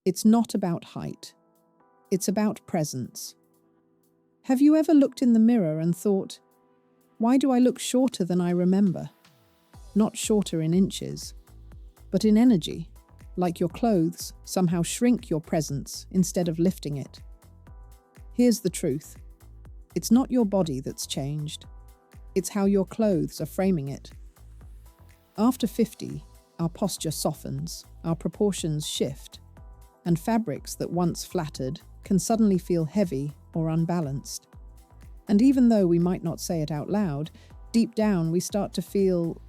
It's not about height. It's about presence. Have you ever looked in the mirror and thought, why do I look shorter than I remember? Not shorter in inches, but in energy, like your clothes somehow shrink your presence instead of lifting it. Here's the truth. It's not your body that's changed. It's how your clothes are framing it. After 50, our posture softens, our proportions shift, and fabrics that once flattered can suddenly feel heavy or unbalanced. And even though we might not say it out loud, deep down we start to feel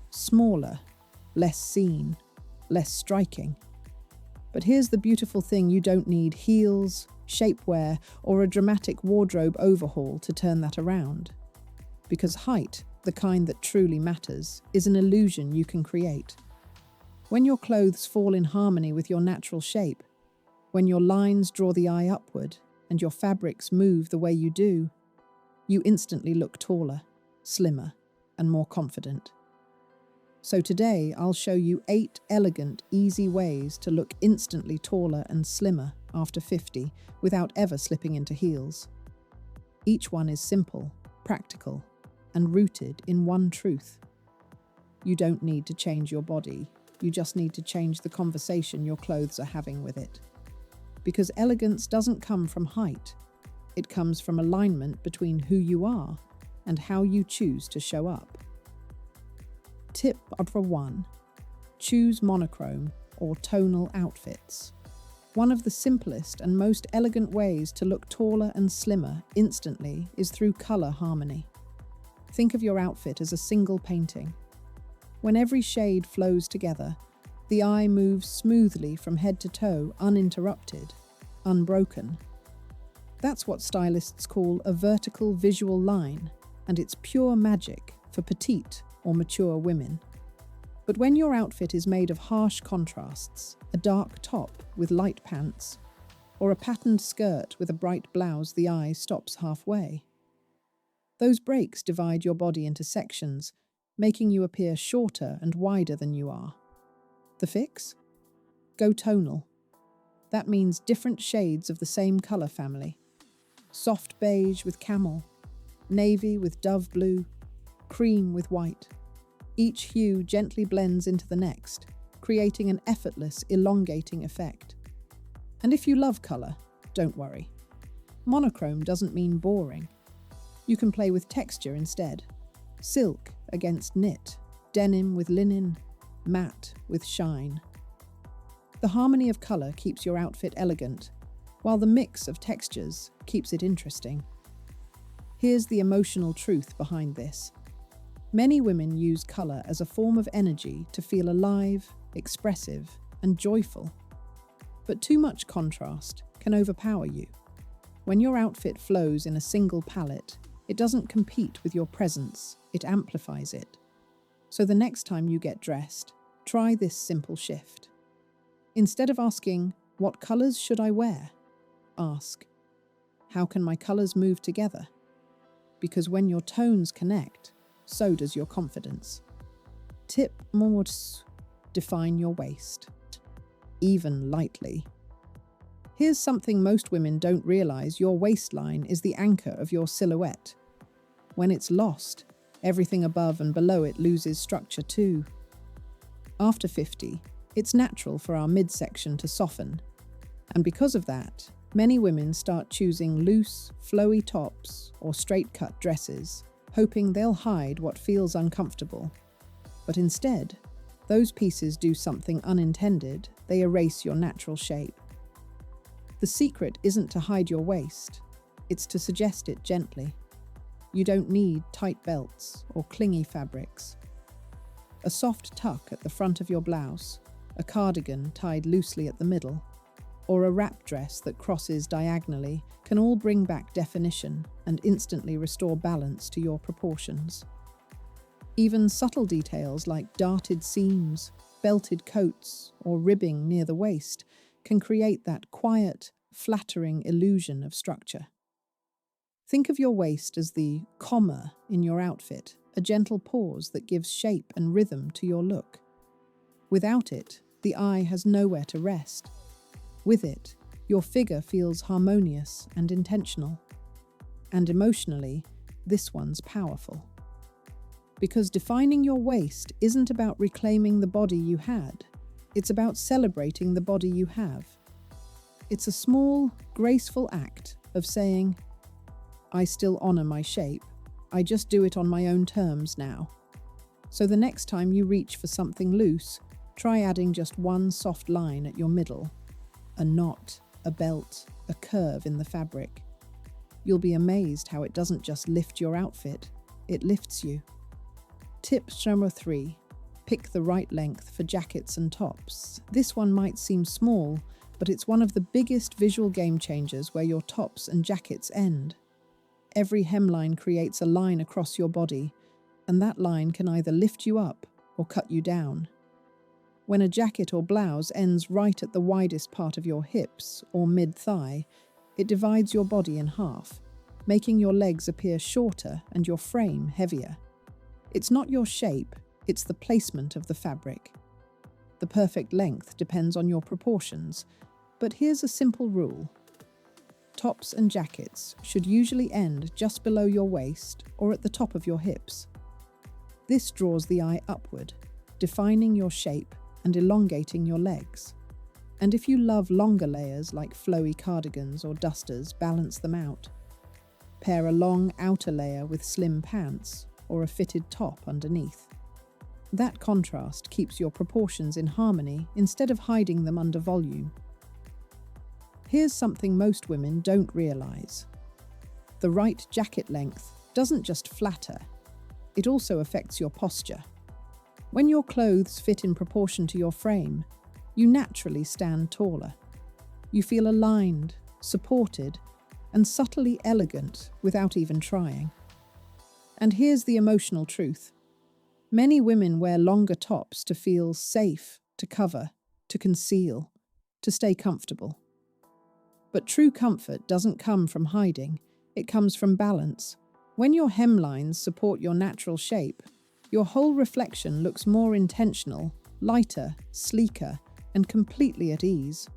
smaller, less seen, less striking. But here's the beautiful thing: you don't need heels, shapewear, or a dramatic wardrobe overhaul to turn that around. Because height, the kind that truly matters, is an illusion you can create. When your clothes fall in harmony with your natural shape, when your lines draw the eye upward and your fabrics move the way you do, you instantly look taller, slimmer, and more confident. So today, I'll show you 8 elegant, easy ways to look instantly taller and slimmer after 50 without ever slipping into heels. Each one is simple, practical, and rooted in one truth. You don't need to change your body, you just need to change the conversation your clothes are having with it. Because elegance doesn't come from height, it comes from alignment between who you are and how you choose to show up. Tip number 1. Choose monochrome or tonal outfits. One of the simplest and most elegant ways to look taller and slimmer instantly is through color harmony. Think of your outfit as a single painting. When every shade flows together, the eye moves smoothly from head to toe, uninterrupted, unbroken. That's what stylists call a vertical visual line, and it's pure magic for petite or mature women. But when your outfit is made of harsh contrasts, a dark top with light pants, or a patterned skirt with a bright blouse, the eye stops halfway. Those breaks divide your body into sections, making you appear shorter and wider than you are. The fix? Go tonal. That means different shades of the same color family. Soft beige with camel, navy with dove blue, cream with white. Each hue gently blends into the next, creating an effortless, elongating effect. And if you love color, don't worry. Monochrome doesn't mean boring. You can play with texture instead. Silk against knit, denim with linen, matte with shine. The harmony of color keeps your outfit elegant, while the mix of textures keeps it interesting. Here's the emotional truth behind this. Many women use color as a form of energy to feel alive, expressive, and joyful. But too much contrast can overpower you. When your outfit flows in a single palette, it doesn't compete with your presence, it amplifies it. So the next time you get dressed, try this simple shift. Instead of asking, "What colors should I wear?" ask, "How can my colors move together?" Because when your tones connect, so does your confidence. Tip number 2. Define your waist. Even lightly. Here's something most women don't realize: your waistline is the anchor of your silhouette. When it's lost, everything above and below it loses structure too. After 50, it's natural for our midsection to soften. And because of that, many women start choosing loose, flowy tops or straight-cut dresses, hoping they'll hide what feels uncomfortable. But instead, those pieces do something unintended: they erase your natural shape. The secret isn't to hide your waist, it's to suggest it gently. You don't need tight belts or clingy fabrics. A soft tuck at the front of your blouse, a cardigan tied loosely at the middle, or a wrap dress that crosses diagonally can all bring back definition and instantly restore balance to your proportions. Even subtle details like darted seams, belted coats, or ribbing near the waist can create that quiet, flattering illusion of structure. Think of your waist as the comma in your outfit, a gentle pause that gives shape and rhythm to your look. Without it, the eye has nowhere to rest. With it, your figure feels harmonious and intentional. And emotionally, this one's powerful. Because defining your waist isn't about reclaiming the body you had, it's about celebrating the body you have. It's a small, graceful act of saying, I still honor my shape, I just do it on my own terms now. So the next time you reach for something loose, try adding just one soft line at your middle, a knot, a belt, a curve in the fabric. You'll be amazed how it doesn't just lift your outfit, it lifts you. Tip number 3. Pick the right length for jackets and tops. This one might seem small, but it's one of the biggest visual game changers where your tops and jackets end. Every hemline creates a line across your body, and that line can either lift you up or cut you down. When a jacket or blouse ends right at the widest part of your hips or mid-thigh, it divides your body in half, making your legs appear shorter and your frame heavier. It's not your shape, it's the placement of the fabric. The perfect length depends on your proportions, but here's a simple rule. Tops and jackets should usually end just below your waist or at the top of your hips. This draws the eye upward, defining your shape and elongating your legs. And if you love longer layers like flowy cardigans or dusters, balance them out. Pair a long outer layer with slim pants or a fitted top underneath. That contrast keeps your proportions in harmony instead of hiding them under volume. Here's something most women don't realize. The right jacket length doesn't just flatter, it also affects your posture. When your clothes fit in proportion to your frame, you naturally stand taller. You feel aligned, supported, and subtly elegant without even trying. And here's the emotional truth. Many women wear longer tops to feel safe, to cover, to conceal, to stay comfortable. But true comfort doesn't come from hiding, it comes from balance. When your hemlines support your natural shape, your whole reflection looks more intentional, lighter, sleeker, and completely at ease.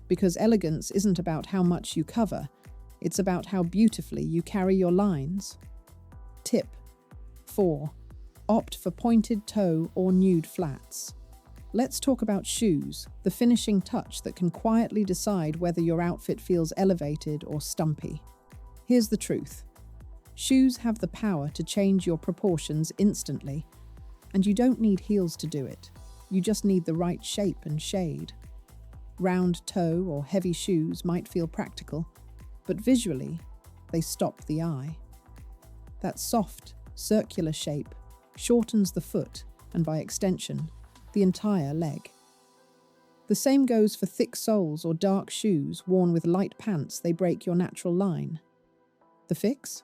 Because elegance isn't about how much you cover, it's about how beautifully you carry your lines. Tip 4. Opt for pointed toe or nude flats. Let's talk about shoes, the finishing touch that can quietly decide whether your outfit feels elevated or stumpy. Here's the truth. Shoes have the power to change your proportions instantly, and you don't need heels to do it. You just need the right shape and shade. Round toe or heavy shoes might feel practical, but visually, they stop the eye. That soft, circular shape shortens the foot, and by extension, the entire leg. The same goes for thick soles or dark shoes worn with light pants. They break your natural line. The fix?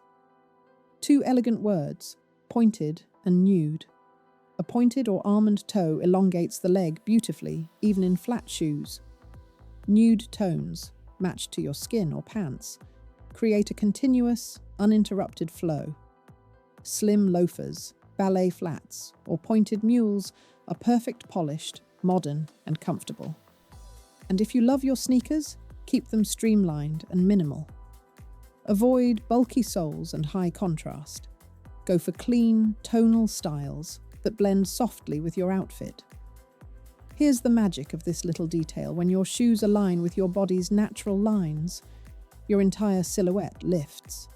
2 elegant words, pointed and nude. A pointed or almond toe elongates the leg beautifully, even in flat shoes. Nude tones, matched to your skin or pants, create a continuous, uninterrupted flow. Slim loafers, ballet flats, or pointed mules are perfect polished, modern, and comfortable. And if you love your sneakers, keep them streamlined and minimal. Avoid bulky soles and high contrast. Go for clean, tonal styles that blend softly with your outfit. Here's the magic of this little detail. When your shoes align with your body's natural lines, your entire silhouette lifts.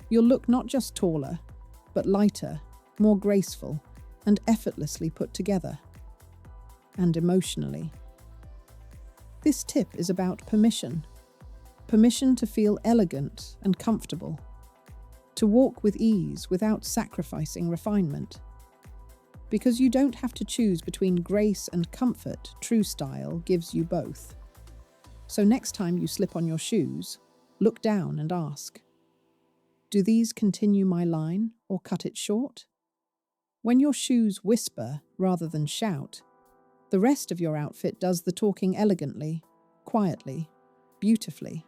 You'll look not just taller, but lighter, more graceful, and effortlessly put together. And emotionally. This tip is about permission. Permission to feel elegant and comfortable. To walk with ease without sacrificing refinement. Because you don't have to choose between grace and comfort, true style gives you both. So next time you slip on your shoes, look down and ask, do these continue my line or cut it short? When your shoes whisper rather than shout, the rest of your outfit does the talking elegantly, quietly, beautifully.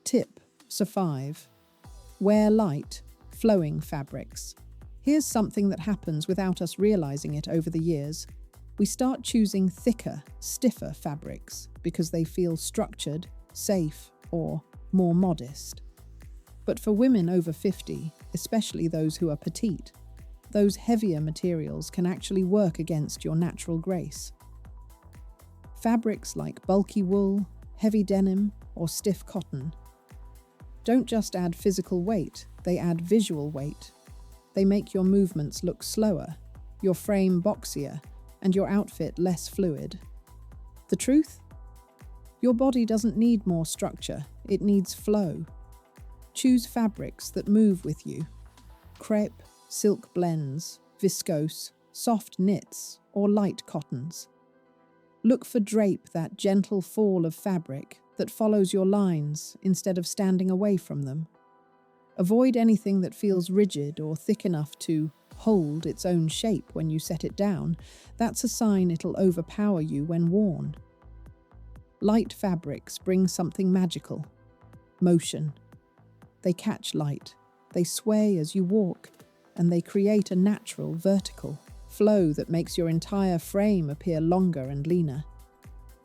Tip 5. Wear light, flowing fabrics. Here's something that happens without us realizing it over the years. We start choosing thicker, stiffer fabrics because they feel structured, safe, or more modest. But for women over 50, especially those who are petite, those heavier materials can actually work against your natural grace. Fabrics like bulky wool, heavy denim, or stiff cotton don't just add physical weight, they add visual weight. They make your movements look slower, your frame boxier, and your outfit less fluid. The truth? Your body doesn't need more structure, it needs flow. Choose fabrics that move with you. Crepe, silk blends, viscose, soft knits, or light cottons. Look for drape, that gentle fall of fabric that follows your lines instead of standing away from them. Avoid anything that feels rigid or thick enough to hold its own shape when you set it down. That's a sign it'll overpower you when worn. Light fabrics bring something magical. Motion. They catch light, they sway as you walk, and they create a natural vertical flow that makes your entire frame appear longer and leaner.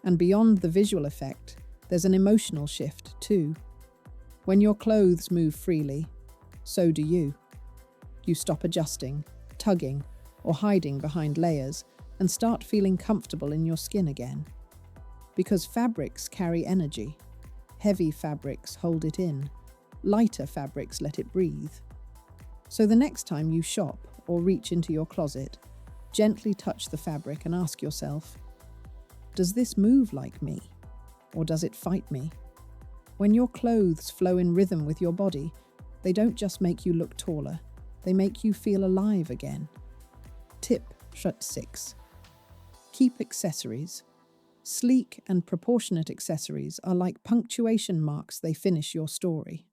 And beyond the visual effect, there's an emotional shift too. When your clothes move freely, so do you. You stop adjusting, tugging, or hiding behind layers and start feeling comfortable in your skin again. Because fabrics carry energy. Heavy fabrics hold it in. Lighter fabrics let it breathe. So the next time you shop or reach into your closet, gently touch the fabric and ask yourself, does this move like me? Or does it fight me? When your clothes flow in rhythm with your body, they don't just make you look taller, they make you feel alive again. Tip 6. Keep accessories. Sleek and proportionate accessories are like punctuation marks, they finish your story.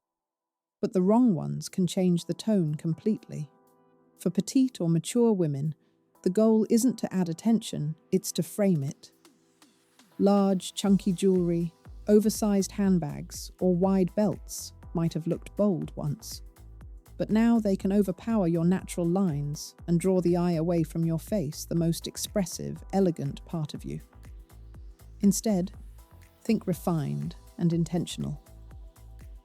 But the wrong ones can change the tone completely. For petite or mature women, the goal isn't to add attention, it's to frame it. Large, chunky jewelry, oversized handbags, or wide belts might have looked bold once. But now they can overpower your natural lines and draw the eye away from your face, the most expressive, elegant part of you. Instead, think refined and intentional.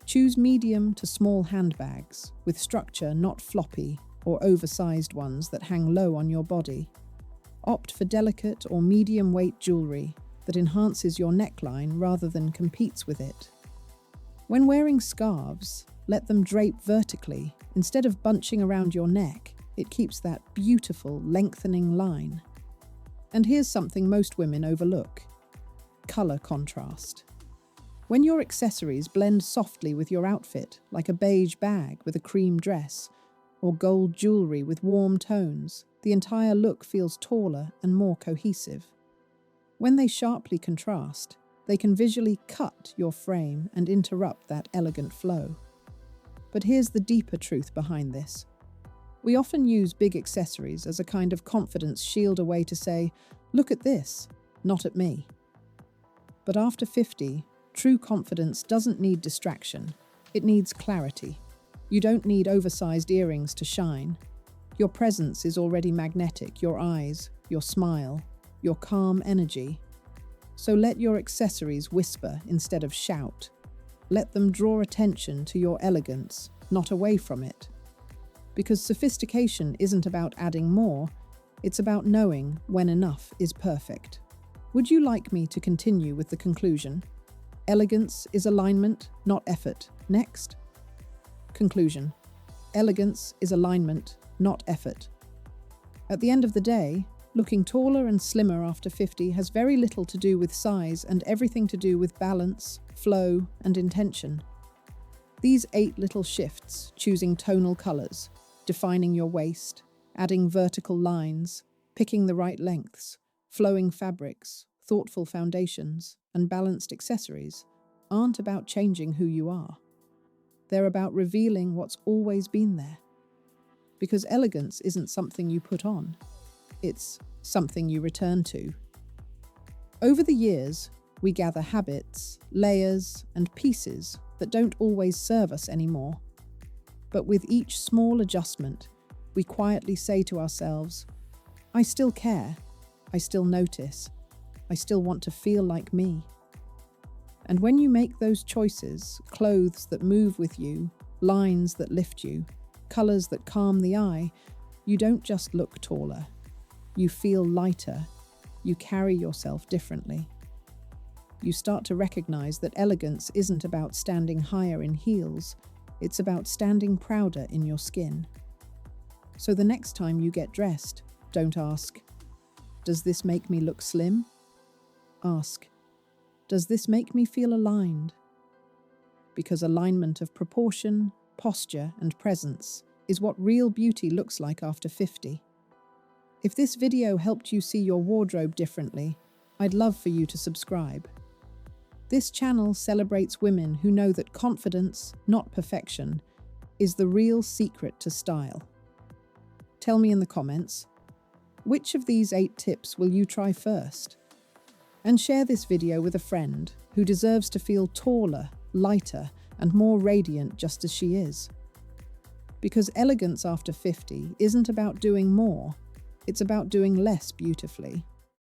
Choose medium to small handbags with structure, not floppy or oversized ones that hang low on your body. Opt for delicate or medium weight jewelry that enhances your neckline rather than competes with it. When wearing scarves, let them drape vertically instead of bunching around your neck. It keeps that beautiful, lengthening line. And here's something most women overlook: color contrast. When your accessories blend softly with your outfit, like a beige bag with a cream dress, or gold jewelry with warm tones, the entire look feels taller and more cohesive. When they sharply contrast, they can visually cut your frame and interrupt that elegant flow. But here's the deeper truth behind this. We often use big accessories as a kind of confidence shield, a way to say, look at this, not at me. But after 50, true confidence doesn't need distraction, it needs clarity. You don't need oversized earrings to shine. Your presence is already magnetic, your eyes, your smile, your calm energy. So let your accessories whisper instead of shout. Let them draw attention to your elegance, not away from it. Because sophistication isn't about adding more, it's about knowing when enough is perfect. Would you like me to continue with the conclusion? Elegance is alignment, not effort. Next. Conclusion. Elegance is alignment, not effort. At the end of the day, looking taller and slimmer after 50 has very little to do with size and everything to do with balance, flow, and intention. These 8 little shifts, choosing tonal colors, defining your waist, adding vertical lines, picking the right lengths, flowing fabrics, thoughtful foundations, and balanced accessories, aren't about changing who you are. They're about revealing what's always been there. Because elegance isn't something you put on, it's something you return to. Over the years, we gather habits, layers, and pieces that don't always serve us anymore. But with each small adjustment, we quietly say to ourselves, I still care, I still notice. I still want to feel like me. And when you make those choices, clothes that move with you, lines that lift you, colors that calm the eye, you don't just look taller. You feel lighter. You carry yourself differently. You start to recognize that elegance isn't about standing higher in heels, it's about standing prouder in your skin. So the next time you get dressed, don't ask, "Does this make me look slim?" Ask, "Does this make me feel aligned?" Because alignment of proportion, posture, and presence is what real beauty looks like after 50. If this video helped you see your wardrobe differently, I'd love for you to subscribe. This channel celebrates women who know that confidence, not perfection, is the real secret to style. Tell me in the comments, which of these 8 tips will you try first? And share this video with a friend who deserves to feel taller, lighter, and more radiant just as she is. Because elegance after 50 isn't about doing more, it's about doing less beautifully.